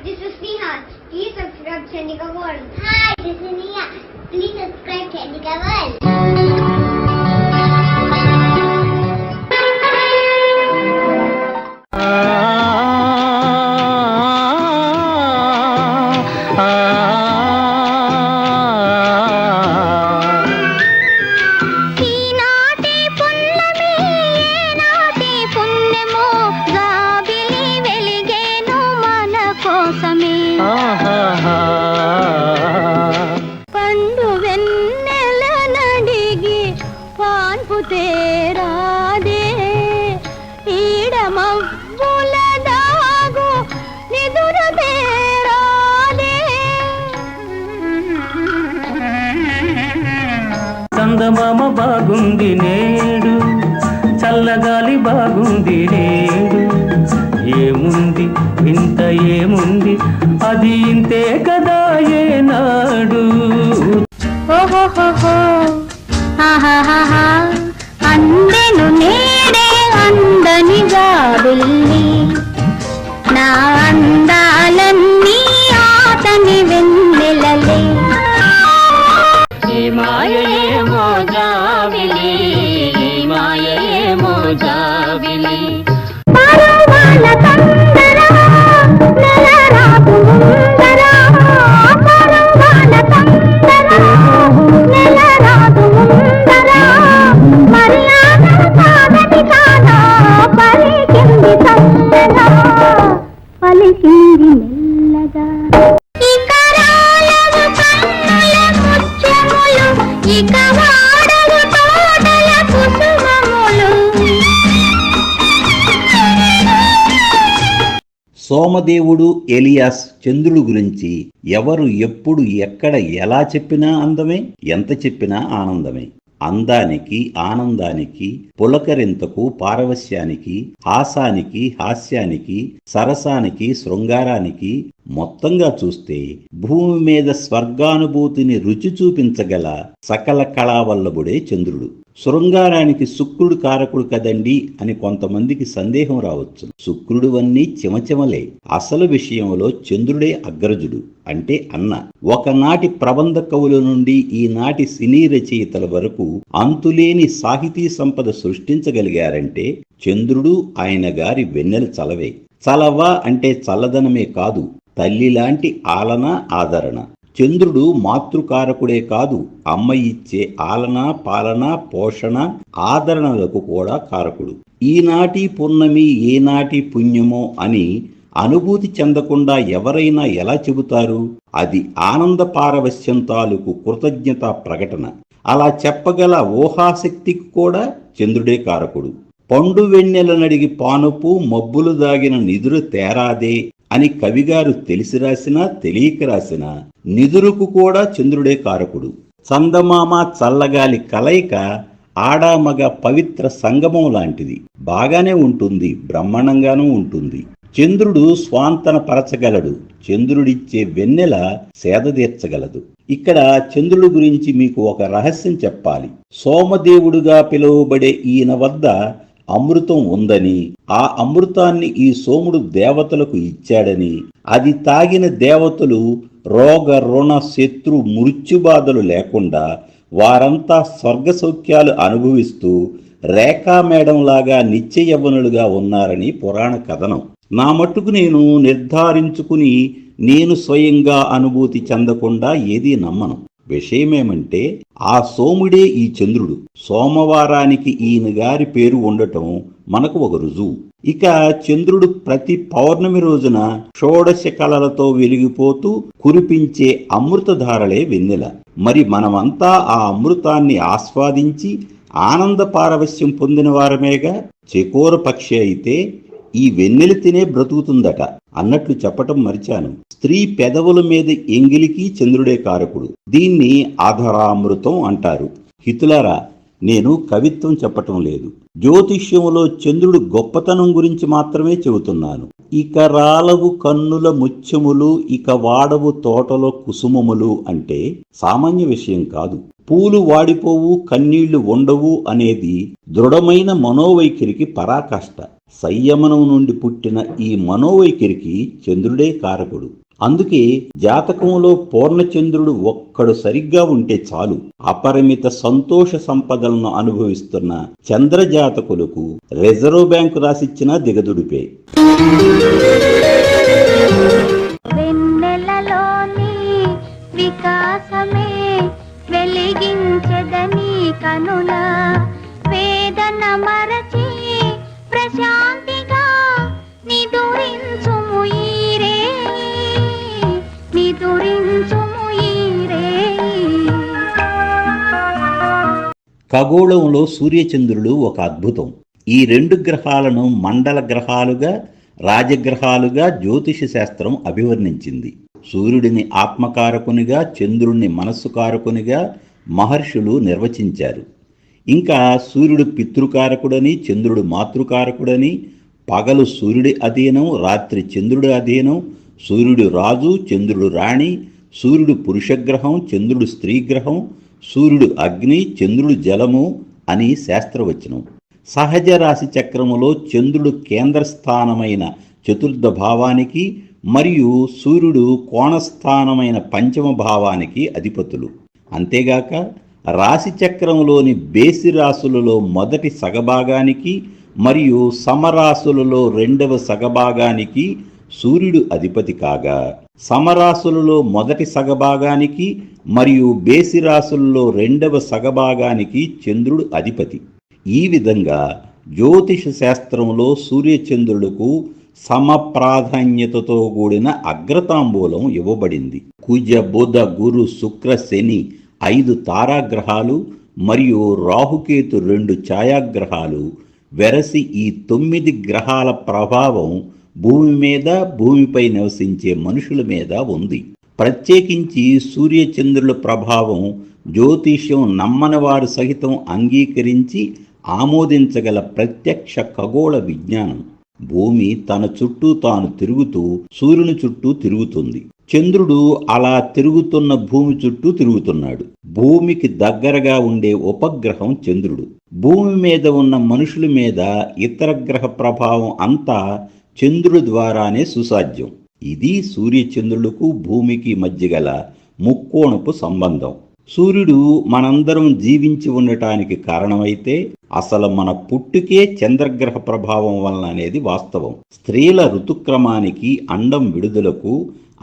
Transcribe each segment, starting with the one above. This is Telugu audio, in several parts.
this is Neha. Please subscribe Chandika World. Hi, this is Neha. Please subscribe Chandika World. పండు వెన్నెల నడిగి పాన్పు తేరాదే ఈడమవ్వుల దాగు నిదుర తేరాదే చందమామ బాగుంది నేడు, చల్లగాలి బాగుంది నేడు, ఏముంది ఇంత ఏముంది, అది ఇంతే కదా ఏనాడు. ఓహోహోహో ఆహాహా అందెను నేడే అందనిగా వెళ్ళి నా అందాలన్నీ ఆతని వెన్నెలలే. ఏ మాయ ఏమో జాబిలి, ఏ మాయ ఏమో జాబిలి. పరువాల తొందర నెలరాకు ముందర, పరువాల తొందర నెలరాకు ముందర, మర్యాద కాదని కాదా పలికింది తొందర, పలికింది మెల్లగా. ఇక రాలవు కన్నుల ముత్యములు, ఇక వాడవు తోటల కుసుమములు. సోమదేవుడు ఎలియాస్ చంద్రుడు గురించి ఎవరు ఎప్పుడు ఎక్కడ ఎలా చెప్పినా అందమే, ఎంత చెప్పినా ఆనందమే. అందానికి, ఆనందానికి, పులకరింతకు, పారవశ్యానికి, హాసానికి, హాస్యానికి, సరసానికి, శృంగారానికి, మొత్తంగా చూస్తే భూమి మీద స్వర్గానుభూతిని రుచి చూపించగల సకల కళావల్లభుడే చంద్రుడు. శృంగారానికి శుక్రుడు కారకుడు కదండి అని కొంతమందికి సందేహం రావచ్చు. శుక్రుడువన్నీ చిమచిమలే. అసలు విషయంలో చంద్రుడే అగ్రజుడు, అంటే అన్న. ఒకనాటి ప్రబంధ కవుల నుండి ఈనాటి సినీ రచయితల వరకు అంతులేని సాహితీ సంపద సృష్టించగలిగారంటే చంద్రుడు ఆయన గారి వెన్నెల చలవే. చలవ అంటే చల్లదనమే కాదు, తల్లిలాంటి ఆలన, ఆదరణ. చంద్రుడు మాతృకారకుడే కాదు, అమ్మ ఇచ్చే ఆలన, పాలన, పోషణ, ఆదరణలకు కూడా కారకుడు. ఈనాటి పున్నమి ఏనాటి పుణ్యమో అని అనుభూతి చెందకుండా ఎవరైనా ఎలా చెబుతారు? అది ఆనంద పారవశ్యం తాలూకు కృతజ్ఞత ప్రకటన. అలా చెప్పగల ఊహాశక్తికి కూడా చంద్రుడే కారకుడు. పండు వెన్నెల నడిగి పానుపు మబ్బులు దాగిన నిదురు తేరాదే అని కవిగారు తెలిసి రాసినా తెలియక రాసినా నిదురుకు కూడా చంద్రుడే కారకుడు. చందమామ చల్లగాలి కలయిక ఆడామగ పవిత్ర సంగమం లాంటిది. బాగానే ఉంటుంది, బ్రహ్మాండంగానూ ఉంటుంది. చంద్రుడు స్వాంతన పరచగలడు, చంద్రుడిచ్చే వెన్నెల సేదతీర్చగలదు. ఇక్కడ చంద్రుడి గురించి మీకు ఒక రహస్యం చెప్పాలి. సోమదేవుడుగా పిలువబడే ఈయన వద్ద అమృతం ఉందని, ఆ అమృతాన్ని ఈ సోముడు దేవతలకు ఇచ్చాడని, అది తాగిన దేవతలు రోగ రుణ శత్రు మృత్యుబాధలు లేకుండా వారంతా స్వర్గ సౌఖ్యాలు అనుభవిస్తూ రేఖామేడంలాగా నిత్య యవ్వనులుగా ఉన్నారని పురాణ కథనం. నా మట్టుకు నేను నిర్ధారించుకుని నేను స్వయంగా అనుభూతి చెందకుండా ఏదీ నమ్మను. విషయమేమంటే ఆ సోముడే ఈ చంద్రుడు. సోమవారానికి ఈయన గారి పేరు ఉండటం మనకు ఒక రుజువు. ఇక చంద్రుడు ప్రతి పౌర్ణమి రోజున షోడశ కళలతో వెలిగిపోతూ కురిపించే అమృతధారలే వెన్నెల. మరి మనమంతా ఆ అమృతాన్ని ఆస్వాదించి ఆనంద పారవశ్యం పొందిన వారమేగా. చెకోర పక్షి అయితే ఈ వెన్నెల తినే బ్రతుకుతుందట అన్నట్లు చెప్పటం మరిచాను. స్త్రీ పెదవుల మీద ఎంగిలికి చంద్రుడే కారకుడు. దీన్ని ఆధరామృతం అంటారు. హితులారా, నేను కవిత్వం చెప్పటం లేదు. జ్యోతిష్యంలో చంద్రుడు గొప్పతనం గురించి మాత్రమే చెబుతున్నాను. ఇక రాలవు కన్నుల ముత్యములు, ఇక వాడవు తోటలో కుసుమములు అంటే సామాన్య విషయం కాదు. పూలు వాడిపోవు, కన్నీళ్లు ఉండవు అనేది దృఢమైన మనోవైఖరికి పరాకాష్ట. సంయమనం నుండి పుట్టిన ఈ మనోవైఖరికి చంద్రుడే కారకుడు. అందుకే జాతకంలో పూర్ణచంద్రుడు ఒక్కడు సరిగ్గా ఉంటే చాలు, అపరిమిత సంతోష సంపదలను అనుభవిస్తున్న చంద్రజాతకులకు రిజర్వ్ బ్యాంకు రాసిచ్చినా దిగదుడిపే. వెన్నెలలోని వికాసమే వెలిగించదని కనుల వేదన మరచి ప్రశాంతిగా నిదురించుము ఈరే నిదురించుము ఈరే. ఖగోళంలో సూర్యచంద్రులు ఒక అద్భుతం. ఈ రెండు గ్రహాలను మండల గ్రహాలుగా, రాజగ్రహాలుగా జ్యోతిష శాస్త్రం అభివర్ణించింది. సూర్యుడిని ఆత్మకారకునిగా, చంద్రుణ్ణి మనస్సుకారకునిగా మహర్షులు నిర్వచించారు. ఇంకా సూర్యుడు పితృకారకుడని, చంద్రుడు మాతృకారకుడని, పగలు సూర్యుడి అధీనం, రాత్రి చంద్రుడి అధీనం, సూర్యుడు రాజు, చంద్రుడు రాణి, సూర్యుడు పురుషగ్రహం, చంద్రుడు స్త్రీగ్రహం, సూర్యుడు అగ్ని, చంద్రుడు జలము అని శాస్త్రవచనం. సహజ రాశి చక్రములో చంద్రుడు కేంద్రస్థానమైన చతుర్థ భావానికి మరియు సూర్యుడు కోణస్థానమైన పంచమ భావానికి అధిపతులు. అంతేగాక రాశి చక్రంలోని బేసి రాశులలో మొదటి సగభాగానికి మరియు సమరాశులలో రెండవ సగభాగానికి సూర్యుడు అధిపతి కాగా, సమరాశులలో మొదటి సగభాగానికి మరియు బేసి రాశులలో రెండవ సగభాగానికి చంద్రుడు అధిపతి. ఈ విధంగా జ్యోతిష శాస్త్రంలో సూర్యచంద్రులకు సమప్రాధాన్యతతో కూడిన అగ్రతాంబూలం ఇవ్వబడింది. కుజ, బుధ, గురు, శుక్ర, శని 5 తారాగ్రహాలు మరియు రాహుకేతు 2 ఛాయాగ్రహాలు వెరసి ఈ 9 గ్రహాల ప్రభావం భూమి మీద, భూమిపై నివసించే మనుషుల మీద ఉంది. ప్రత్యేకించి సూర్యచంద్రుల ప్రభావం జ్యోతిష్యం నమ్మని వారు సహితం అంగీకరించి ఆమోదించగల ప్రత్యక్ష ఖగోళ విజ్ఞానం. భూమి తన చుట్టూ తాను తిరుగుతూ సూర్యుని చుట్టూ తిరుగుతుంది. చంద్రుడు అలా తిరుగుతున్న భూమి చుట్టూ తిరుగుతున్నాడు. భూమికి దగ్గరగా ఉండే ఉపగ్రహం చంద్రుడు. భూమి మీద ఉన్న మనుషుల మీద ఇతర గ్రహ ప్రభావం అంతా చంద్రుడి ద్వారానే సుసాధ్యం. ఇది సూర్యచంద్రులకు భూమికి మధ్య గల ముక్కోణపు సంబంధం. సూర్యుడు మనందరం జీవించి ఉండటానికి కారణమైతే అసలు మన పుట్టుకే చంద్రగ్రహ ప్రభావం వలన అనేది వాస్తవం. స్త్రీల ఋతుక్రమానికి, అండం విడుదలకు,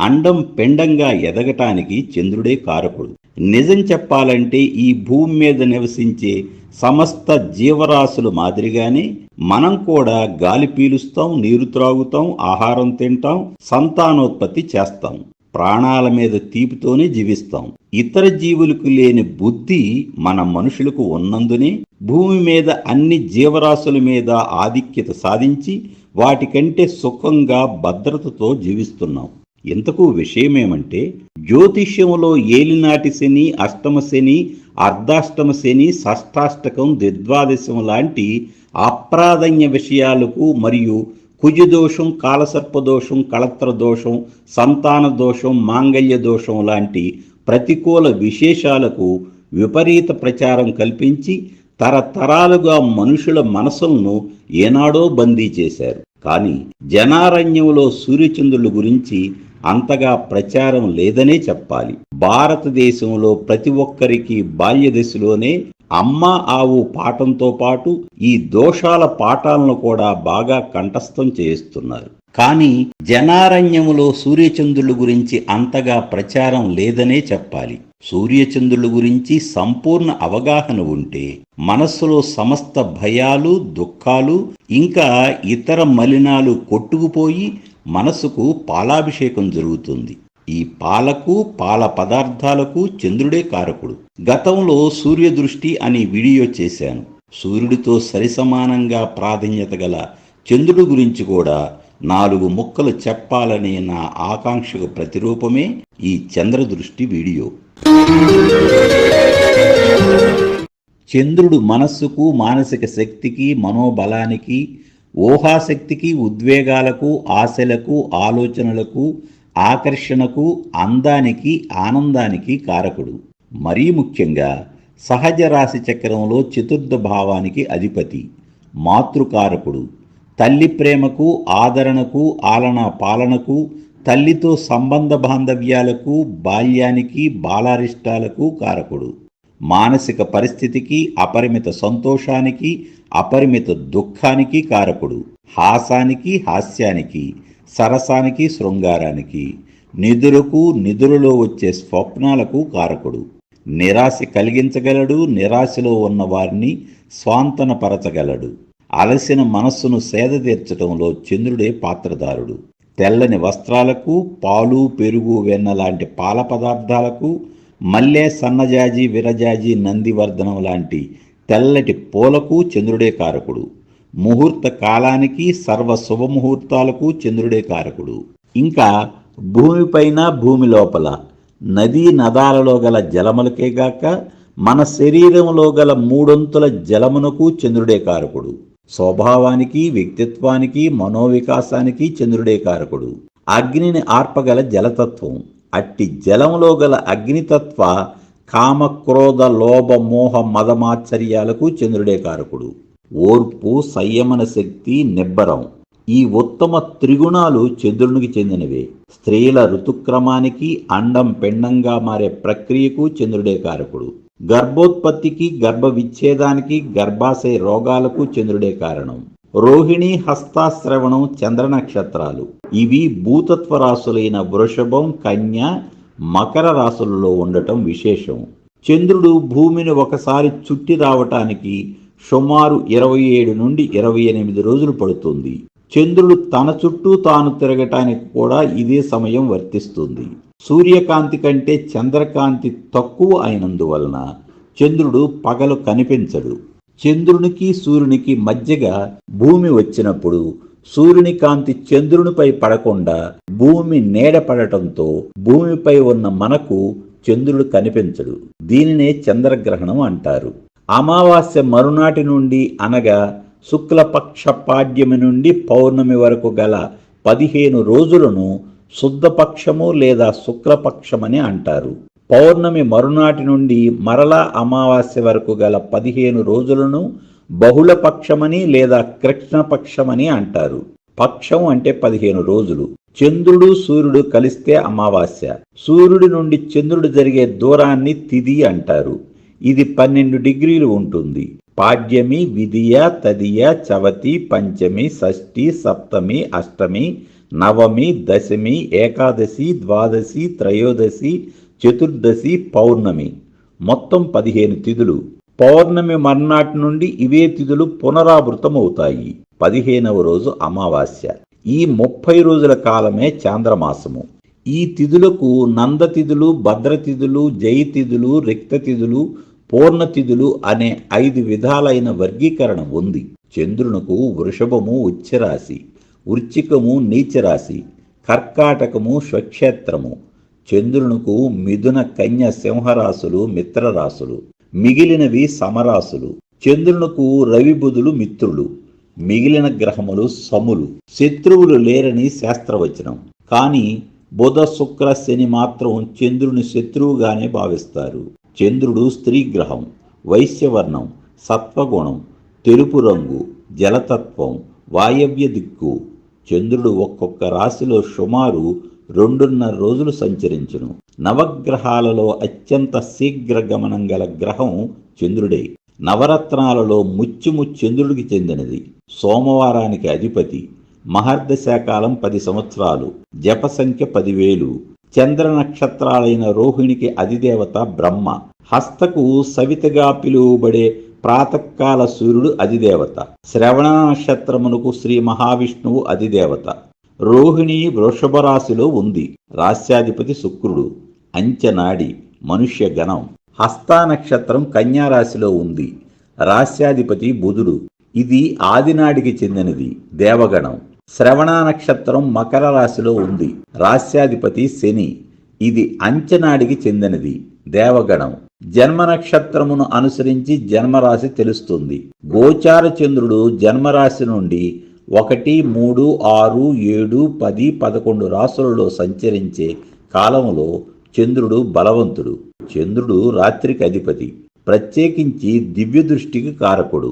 అండం పిండంగా ఎదగటానికి చంద్రుడే కారకుడు. నిజం చెప్పాలంటే ఈ భూమి మీద నివసించే సమస్త జీవరాశుల మాదిరిగానే మనం కూడా గాలి పీలుస్తాం, నీరు త్రాగుతాం, ఆహారం తింటాం, సంతానోత్పత్తి చేస్తాం, ప్రాణాల మీద తీపితోనే జీవిస్తాం. ఇతర జీవులకు లేని బుద్ధి మన మనుషులకు ఉన్నందునే భూమి మీద అన్ని జీవరాశుల మీద ఆధిక్యత సాధించి వాటికంటే సుఖంగా, భద్రతతో జీవిస్తున్నాం. ఇంతకు విషయమేమంటే జ్యోతిష్యంలో ఏలినాటి శని, అష్టమ శని, అర్ధాష్టమ శని, షష్టాష్టకం, ద్విద్వాదశం లాంటి అప్రాధాన్య విషయాలకు మరియు కుజదోషం, కాలసర్పదోషం, కళత్ర దోషం, సంతాన దోషం, మాంగళ్య దోషం లాంటి ప్రతికూల విశేషాలకు విపరీత ప్రచారం కల్పించి తరతరాలుగా మనుషుల మనసులను ఏనాడో బందీ చేశారు. కానీ జనారణ్యంలో సూర్యచంద్రుల గురించి అంతగా ప్రచారం లేదనే చెప్పాలి. భారతదేశంలో ప్రతి ఒక్కరికి బాల్య దశలోనే అమ్మ ఆవు పాఠంతో పాటు ఈ దోషాల పాఠాలను కూడా బాగా కంఠస్థం చేస్తున్నారు. కానీ జనారణ్యములో సూర్యచంద్రుల గురించి అంతగా ప్రచారం లేదనే చెప్పాలి. సూర్యచంద్రుల గురించి సంపూర్ణ అవగాహన ఉంటే మనస్సులో సమస్త భయాలు, దుఃఖాలు ఇంకా ఇతర మలినాలు కొట్టుకుపోయి మనసుకు పాలాభిషేకం జరుగుతుంది. ఈ పాలకు, పాల పదార్థాలకు చంద్రుడే కారకుడు. గతంలో సూర్యదృష్టి అని వీడియో చేశాను. సూర్యుడితో సరిసమానంగా ప్రాధాన్యత గల చంద్రుడి గురించి కూడా 4 ముక్కలు చెప్పాలనే నా ఆకాంక్షకు ప్రతిరూపమే ఈ చంద్రదృష్టి వీడియో. చంద్రుడు మనస్సుకు, మానసిక శక్తికి, మనోబలానికి, ఊహాశక్తికి, ఉద్వేగాలకు, ఆశలకు, ఆలోచనలకు, ఆకర్షణకు, అందానికి, ఆనందానికి కారకుడు. మరీ ముఖ్యంగా సహజ రాశి చక్రంలో చతుర్థ భావానికి అధిపతి, మాతృకారకుడు. తల్లి ప్రేమకు, ఆదరణకు, ఆలనా పాలనకు, తల్లితో సంబంధ బాంధవ్యాలకు, బాల్యానికి, బాలారిష్టాలకు కారకుడు. మానసిక పరిస్థితికి, అపరిమిత సంతోషానికి, అపరిమిత దుఃఖానికి కారకుడు. హాసానికి, హాస్యానికి, సరసానికి, శృంగారానికి, నిదురకు, నిదురులో వచ్చే స్వప్నాలకు కారకుడు. నిరాశ కలిగించగలడు, నిరాశలో ఉన్న వారిని స్వాంతనపరచగలడు. అలసిన మనస్సును సేద తీర్చడంలో చంద్రుడే పాత్రధారుడు. తెల్లని వస్త్రాలకు, పాలు, పెరుగు, వెన్న లాంటి పాల పదార్థాలకు, మల్లె, సన్నజాజి, విరజాజి, నందివర్ధనం లాంటి తెల్లటి పూలకు చంద్రుడే కారకుడు. ముహూర్త కాలానికి, సర్వ శుభముహూర్తాలకు చంద్రుడే కారకుడు. ఇంకా భూమిపైన, భూమి లోపల, నదీ నదాలలో గల జలములకేగాక మన శరీరంలో గల 3 జలమునకు చంద్రుడే కారకుడు. స్వభావానికి, వ్యక్తిత్వానికి, మనోవికాసానికి చంద్రుడే కారకుడు. అగ్నిని ఆర్పగల జలతత్వం. అట్టి జలములో గల అగ్నితత్వ కామ, క్రోధ, లోభ, మోహ, మదమాశ్చర్యాలకు చంద్రుడే కారకుడు. ఓర్పు, సంయమన శక్తి, నిబ్బరం, ఈ ఉత్తమ త్రిగుణాలు చంద్రునికి చెందినవే. స్త్రీల ఋతుక్రమానికి, అండం పిండంగా మారే ప్రక్రియకు చంద్రుడే కారకుడు. గర్భోత్పత్తికి, గర్భ విచ్ఛేదానికి, గర్భాశయ రోగాలకు చంద్రుడే కారణం. రోహిణి, హస్తాశ్రవణం చంద్ర నక్షత్రాలు. ఇవి భూతత్వ రాశులైన వృషభం, కన్య, మకర రాశులలో ఉండటం విశేషం. చంద్రుడు భూమిని ఒకసారి చుట్టి రావటానికి సుమారు 27 నుండి 28 రోజులు పడుతుంది. చంద్రుడు తన చుట్టూ తాను తిరగటానికి కూడా ఇదే సమయం వర్తిస్తుంది. సూర్యకాంతి కంటే చంద్రకాంతి తక్కువ అయినందువలన చంద్రుడు పగలు కనిపించడు. చంద్రునికి, సూర్యునికి మధ్యగా భూమి వచ్చినప్పుడు సూర్యుని కాంతి చంద్రునిపై పడకుండా భూమి నీడ పడటంతో భూమిపై ఉన్న మనకు చంద్రుడు కనిపించడు. దీనినే చంద్రగ్రహణం అంటారు. అమావాస్య మరునాటి నుండి అనగా శుక్లపక్ష పాడ్యమి నుండి పౌర్ణమి వరకు గల 15 రోజులను శుద్ధపక్షము లేదా శుక్లపక్షమని అంటారు. పౌర్ణమి మరునాటి నుండి మరలా అమావాస్య వరకు గల 15 రోజులను బహుళపక్షమని లేదా కృష్ణపక్షమని అంటారు. పక్షం అంటే 15 రోజులు. చంద్రుడు, సూర్యుడు కలిస్తే అమావాస్య. సూర్యుడి నుండి చంద్రుడు జరిగే దూరాన్ని తిథి అంటారు. ఇది 12 డిగ్రీలు ఉంటుంది. పాడ్యమి, విదియ, తదియ, చవతి, పంచమి, షష్ఠి, సప్తమి, అష్టమి, నవమి, దశమి, ఏకాదశి, ద్వాదశి, త్రయోదశి, చతుర్దశి, పౌర్ణమి, మొత్తం 15 తిథులు. పౌర్ణమి మర్నాటి నుండి ఇవే తిథులు పునరావృతమవుతాయి. 15వ రోజు అమావాస్య. ఈ 30 రోజుల కాలమే చాంద్రమాసము. ఈ తిథులకు నందతిథులు, భద్రతిథులు, జయతిథులు, రిక్తతిథులు, పూర్ణతిథులు అనే 5 విధాలైన వర్గీకరణ ఉంది. చంద్రునకు వృషభము ఉచ్చరాశి, వృచ్చికము నీచరాశి, కర్కాటకము స్వక్షేత్రము. చంద్రునకు మిథున, కన్య, సింహరాశులు మిత్రరాశులు, మిగిలినవి సమరాశులు. చంద్రునకు రవి, బుధులు మిత్రులు, మిగిలిన గ్రహములు సములు. శత్రువులు లేరని శాస్త్రవచనం. కానీ బుధ, శుక్ర, శని మాత్రం చంద్రుని శత్రువుగానే భావిస్తారు. చంద్రుడు స్త్రీగ్రహం, వైశ్యవర్ణం, సత్వగుణం, తెలుపు రంగు, జలతత్వం, వాయవ్య దిక్కు. చంద్రుడు ఒక్కొక్క రాశిలో సుమారు 2.5 రోజులు సంచరించును. నవగ్రహాలలో అత్యంత శీఘ్ర గమనం గల గ్రహం చంద్రుడే. నవరత్నాలలో ముత్యము చంద్రుడికి చెందినది. సోమవారానికి అధిపతి. మహర్దశాకాలం 10 సంవత్సరాలు. జప సంఖ్య 10,000. చంద్ర నక్షత్రాలైన రోహిణికి అధిదేవత బ్రహ్మ. హస్తకు సవితగా పిలువబడే ప్రాతకాల సూర్యుడు అధిదేవత. శ్రవణ నక్షత్రమునకు శ్రీ మహావిష్ణువు అధిదేవత. రోహిణి వృషభ రాశిలో ఉంది. రాశ్యాధిపతి శుక్రుడు. అంచెనాడి మనుష్య గణం. హస్తా నక్షత్రం కన్యారాశిలో ఉంది. రాశ్యాధిపతి బుధుడు. ఇది ఆదినాడికి చెందినది, దేవగణం. శ్రవణ నక్షత్రం మకర రాశిలో ఉంది. రాశ్యాధిపతి శని. ఇది అంచెనాడికి చెందినది, దేవగణం. జన్మ నక్షత్రమును అనుసరించి జన్మరాశి తెలుస్తుంది. గోచార చంద్రుడు జన్మరాశి నుండి 1, 3, 6, 7, 10, 11 రాశులలో సంచరించే కాలములో చంద్రుడు బలవంతుడు. చంద్రుడు రాత్రికి అధిపతి, ప్రత్యేకించి దివ్య దృష్టికి కారకుడు.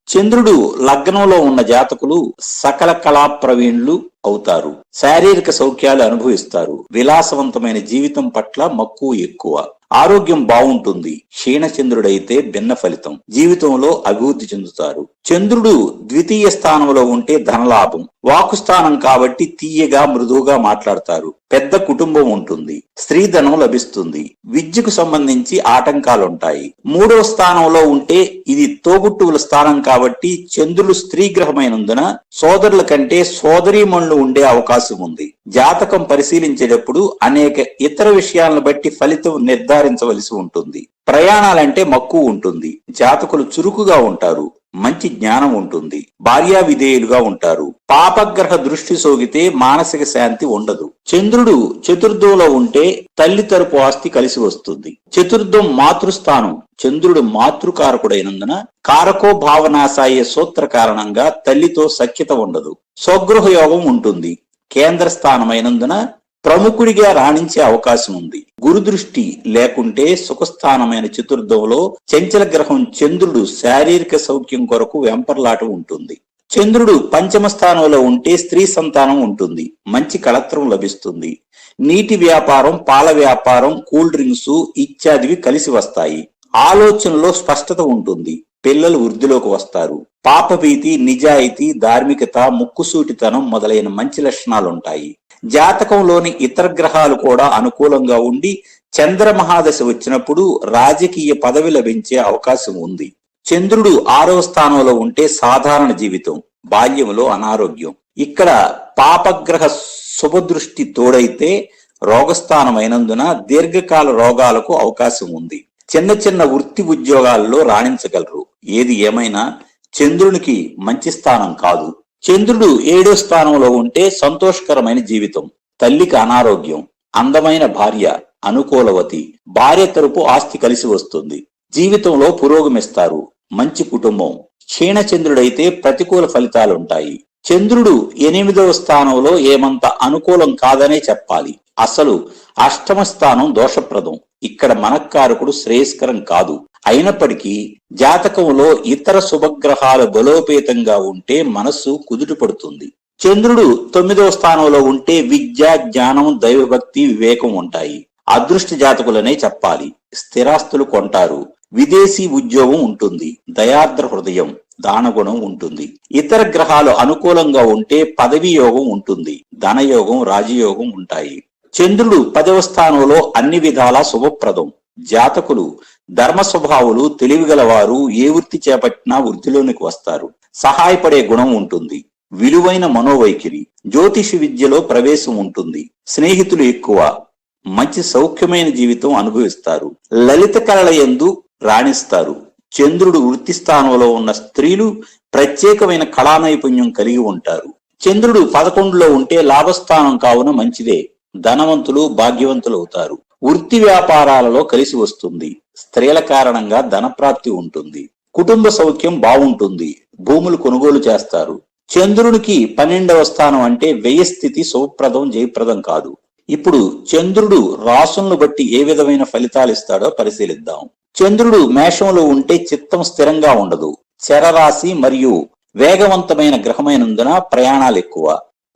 చంద్రుడు లగ్నంలో ఉన్న జాతకులు సకల కళా ప్రవీణులు అవుతారు. శారీరక సౌఖ్యాలు అనుభవిస్తారు. విలాసవంతమైన జీవితం పట్ల మక్కువ ఎక్కువ. ఆరోగ్యం బాగుంటుంది. క్షీణచంద్రుడైతే భిన్న ఫలితం. జీవితంలో అభివృద్ధి చెందుతారు. చంద్రుడు ద్వితీయ స్థానంలో ఉంటే ధనలాభం. వాకు స్థానం కాబట్టి తీయగా మృదువుగా మాట్లాడతారు. పెద్ద కుటుంబం ఉంటుంది. స్త్రీధనం లభిస్తుంది. విద్యకు సంబంధించి ఆటంకాలుంటాయి. మూడవ స్థానంలో ఉంటే ఇది తోబుట్టువుల స్థానం కాబట్టి చంద్రుడు స్త్రీ గ్రహమైనందున సోదరుల కంటే సోదరీమణులు ఉండే అవకాశం ఉంది. జాతకం పరిశీలించేటప్పుడు అనేక ఇతర విషయాలను బట్టి ఫలితం నిర్ధారించవలసి ఉంటుంది. ప్రయాణాలంటే మక్కువ ఉంటుంది. జాతకులు చురుకుగా ఉంటారు. మంచి జ్ఞానం ఉంటుంది. భార్యా విధేయులుగా ఉంటారు. పాపగ్రహ దృష్టి సోకితే మానసిక శాంతి ఉండదు. చంద్రుడు చతుర్థంలో ఉంటే తల్లి తరపు ఆస్తి కలిసి వస్తుంది. చతుర్థం మాతృస్థానం. చంద్రుడు మాతృకారకుడైనందున కారకో భావనాశాయ సూత్ర కారణంగా తల్లితో సఖ్యత ఉండదు. స్వగృహ యోగం ఉంటుంది. కేంద్ర స్థానమైనందున ప్రముఖుడిగా రాణించే అవకాశం ఉంది. గురుదృష్టి లేకుంటే సుఖస్థానమైన చతుర్థంలో చంచల గ్రహం చంద్రుడు శారీరక సౌఖ్యం కొరకు వెంపర్లాట ఉంటుంది. చంద్రుడు పంచమ స్థానంలో ఉంటే స్త్రీ సంతానం ఉంటుంది. మంచి కళత్రం లభిస్తుంది. నీటి వ్యాపారం, పాల వ్యాపారం, కూల్ డ్రింక్స్ ఇత్యాదివి కలిసి వస్తాయి. ఆలోచనలో స్పష్టత ఉంటుంది. పిల్లలు వృద్ధిలోకి వస్తారు. పాపభీతి, నిజాయితీ, ధార్మికత, ముక్కుసూటితనం మొదలైన మంచి లక్షణాలుంటాయి. జాతకంలోని ఇతర గ్రహాలు కూడా అనుకూలంగా ఉండి చంద్రమహాదశ వచ్చినప్పుడు రాజకీయ పదవి లభించే అవకాశం ఉంది. చంద్రుడు 6వ స్థానంలో ఉంటే సాధారణ జీవితం. బాల్యంలో అనారోగ్యం. ఇక్కడ పాపగ్రహ శుభదృష్టి తోడైతే రోగస్థానమైనందున దీర్ఘకాల రోగాలకు అవకాశం ఉంది. చిన్న చిన్న వృత్తి ఉద్యోగాల్లో రాణించగలరు. ఏది ఏమైనా చంద్రునికి మంచి స్థానం కాదు. చంద్రుడు 7వ స్థానంలో ఉంటే సంతోషకరమైన జీవితం. తల్లికి అనారోగ్యం. అందమైన భార్య, అనుకూలవతి. భార్య తరపు ఆస్తి కలిసి వస్తుంది. జీవితంలో పురోగమిస్తారు. మంచి కుటుంబం. క్షీణచంద్రుడైతే ప్రతికూల ఫలితాలుంటాయి. చంద్రుడు 8వ స్థానంలో ఏమంత అనుకూలం కాదనే చెప్పాలి. అసలు అష్టమ స్థానం దోషప్రదం. ఇక్కడ మనక్కారకుడు శ్రేయస్కరం కాదు. అయినప్పటికీ జాతకంలో ఇతర శుభగ్రహాలు బలోపేతంగా ఉంటే మనస్సు కుదుటపడుతుంది. చంద్రుడు 9వ స్థానంలో ఉంటే విద్య, జ్ఞానం, దైవభక్తి, వివేకం ఉంటాయి. అదృష్ట జాతకులనే చెప్పాలి. స్థిరాస్తులు కొంటారు. విదేశీ ఉద్యోగం ఉంటుంది. దయార్ద్ర హృదయం, దానగుణం ఉంటుంది. ఇతర గ్రహాలు అనుకూలంగా ఉంటే పదవీ యోగం ఉంటుంది. ధనయోగం, రాజయోగం ఉంటాయి. చంద్రుడు 10వ స్థానంలో అన్ని విధాలా శుభప్రదం. జాతకులు ధర్మ స్వభావులు, తెలివిగలవారు. ఏ వృత్తి చేపట్టినా వృత్తిలోనికి వస్తారు. సహాయపడే గుణం ఉంటుంది. విలువైన మనోవైఖరి. జ్యోతిష విద్యలో ప్రవేశం ఉంటుంది. స్నేహితులు ఎక్కువ. మంచి సౌఖ్యమైన జీవితం అనుభవిస్తారు. లలిత కళల యందు రాణిస్తారు. చంద్రుడు వృత్తి స్థానంలో ఉన్న స్త్రీలు ప్రత్యేకమైన కళా నైపుణ్యం కలిగి ఉంటారు. చంద్రుడు 11లో ఉంటే లాభస్థానం కావున మంచిదే. ధనవంతులు, భాగ్యవంతులు అవుతారు. వృత్తి వ్యాపారాలలో కలిసి వస్తుంది. స్త్రీల కారణంగా ధనప్రాప్తి ఉంటుంది. కుటుంబ సౌఖ్యం బాగుంటుంది. భూములు కొనుగోలు చేస్తారు. చంద్రునికి 12వ స్థానం అంటే వ్యయస్థితి శుభప్రదం, జయప్రదం కాదు. ఇప్పుడు చంద్రుడు రాసులను బట్టి ఏ విధమైన ఫలితాలు ఇస్తాడో పరిశీలిద్దాం. చంద్రుడు మేషంలో ఉంటే చిత్తం స్థిరంగా ఉండదు. శరరాశి మరియు వేగవంతమైన గ్రహమైనందున ప్రయాణాలు ఎక్కువ.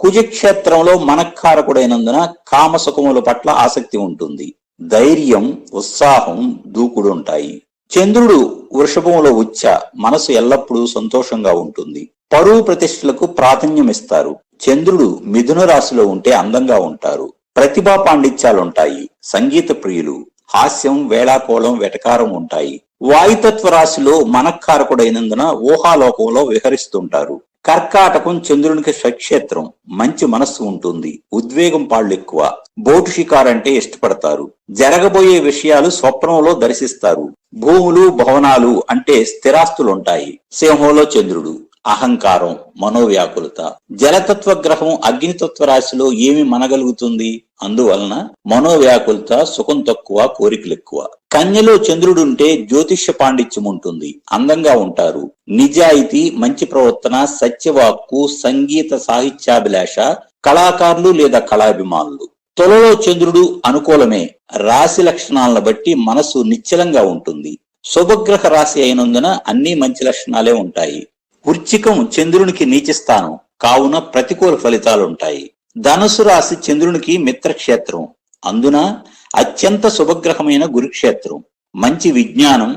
కుజక్షేత్రంలో మనక్కారకుడైనందున కామసుఖముల పట్ల ఆసక్తి ఉంటుంది. ధైర్యం, ఉత్సాహం, దూకుడు ఉంటాయి. చంద్రుడు వృషభంలో ఉచ్చ. మనసు ఎల్లప్పుడూ సంతోషంగా ఉంటుంది. పరువు ప్రతిష్టలకు ప్రాధాన్యం ఇస్తారు. చంద్రుడు మిథున రాశిలో ఉంటే అందంగా ఉంటారు. ప్రతిభా పాండిత్యాలుంటాయి. సంగీత ప్రియులు. హాస్యం, వేళాకోళం, వెటకారం ఉంటాయి. వాయుతత్వ రాశిలో మనక్కారకుడైనందున ఊహాలోకంలో విహరిస్తుంటారు. కర్కాటకం చంద్రునికి స్వక్షేత్రం. మంచి మనస్సు ఉంటుంది. ఉద్వేగం పాళ్ళు ఎక్కువ. బోటు షికారంటే ఇష్టపడతారు. జరగబోయే విషయాలు స్వప్నంలో దర్శిస్తారు. భూములు, భవనాలు అంటే స్థిరాస్తులుంటాయి. సింహంలో చంద్రుడు. అహంకారం, మనోవ్యాకులత. జలతత్వ గ్రహం అగ్నితత్వ రాశిలో ఏమి మనగలుగుతుంది? అందువలన మనోవ్యాకులత, సుఖం తక్కువ, కోరికలు ఎక్కువ. కన్యలో చంద్రుడుంటే జ్యోతిష్య పాండిత్యం ఉంటుంది. అందంగా ఉంటారు. నిజాయితీ, మంచి ప్రవర్తన, సత్యవాక్కు, సంగీత సాహిత్యాభిలాష, కళాకారులు లేదా కళాభిమానులు. తులలో చంద్రుడు అనుకూలమే. రాశి లక్షణాలను బట్టి మనసు నిశ్చలంగా ఉంటుంది. శుభగ్రహ రాశి అయినందున అన్ని మంచి లక్షణాలే ఉంటాయి. వృశ్చికం చంద్రునికి నీచస్థానం కావున ప్రతికూల ఫలితాలుంటాయి. ధనుసు రాశి చంద్రునికి మిత్రక్షేత్రం, అందున అత్యంత శుభగ్రహమైన గురుక్షేత్రం. మంచి విజ్ఞానం,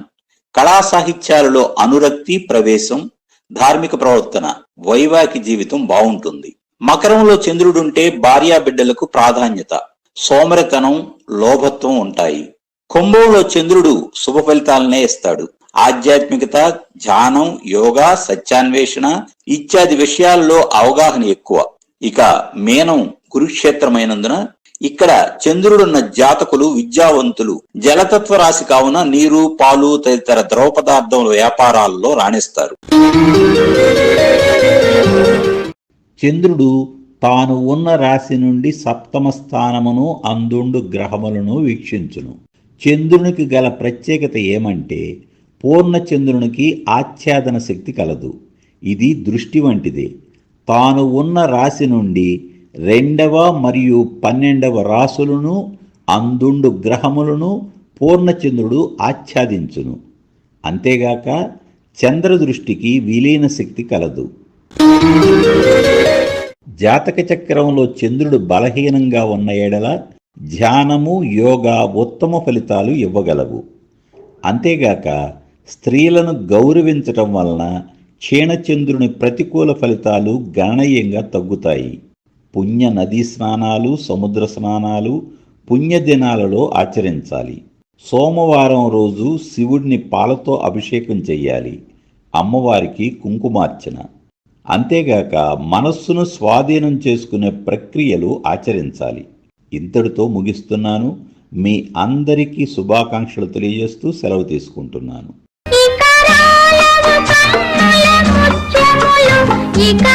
కళా సాహిత్యాలలో అనురక్తి, ప్రవేశం, ధార్మిక ప్రవర్తన, వైవాహిక జీవితం బాగుంటుంది. మకరంలో చంద్రుడుంటే భార్యాబిడ్డలకు ప్రాధాన్యత, సోమరితనం, లోభత్వం ఉంటాయి. కుంభంలో చంద్రుడు శుభ ఫలితాలనే ఇస్తాడు. ఆధ్యాత్మికత, ధ్యానం, యోగా, సత్యాన్వేషణ ఇత్యాది విషయాల్లో అవగాహన ఎక్కువ. ఇక మీనం కురుక్షేత్రమైనందున ఇక్కడ చంద్రుడున్న జాతకులు విద్యావంతులు, జలతత్వ రాశి కావున నీరు, పాలు తదితర ద్రవ పదార్థముల వ్యాపారాల్లో రాణిస్తారు. చంద్రుడు తాను ఉన్న రాశి నుండి సప్తమ స్థానమును అందుండు గ్రహములను వీక్షించును. చంద్రునికి గల ప్రత్యేకత ఏమంటే పూర్ణచంద్రునికి ఆచ్ఛాదన శక్తి కలదు. ఇది దృష్టి వంటిదే. తాను ఉన్న రాశి నుండి 2వ మరియు 12వ రాశులను అందుండు గ్రహములను పూర్ణచంద్రుడు ఆచ్ఛాదించును. అంతేగాక చంద్రదృష్టికి విలీన శక్తి కలదు. జాతక చక్రంలో చంద్రుడు బలహీనంగా ఉన్న ఎడల ధ్యానము, యోగా ఉత్తమ ఫలితాలు ఇవ్వగలవు. అంతేగాక స్త్రీలను గౌరవించటం వలన క్షీణచంద్రుని ప్రతికూల ఫలితాలు గణనీయంగా తగ్గుతాయి. పుణ్య నదీ స్నానాలు, సముద్ర స్నానాలు పుణ్యదినాలలో ఆచరించాలి. సోమవారం రోజు శివుడిని పాలతో అభిషేకం చెయ్యాలి. అమ్మవారికి కుంకుమార్చన. అంతేగాక మనస్సును స్వాధీనం చేసుకునే ప్రక్రియలు ఆచరించాలి. ఇంతటితో ముగిస్తున్నాను. మీ అందరికీ శుభాకాంక్షలు తెలియజేస్తూ సెలవు తీసుకుంటున్నాను. ఇక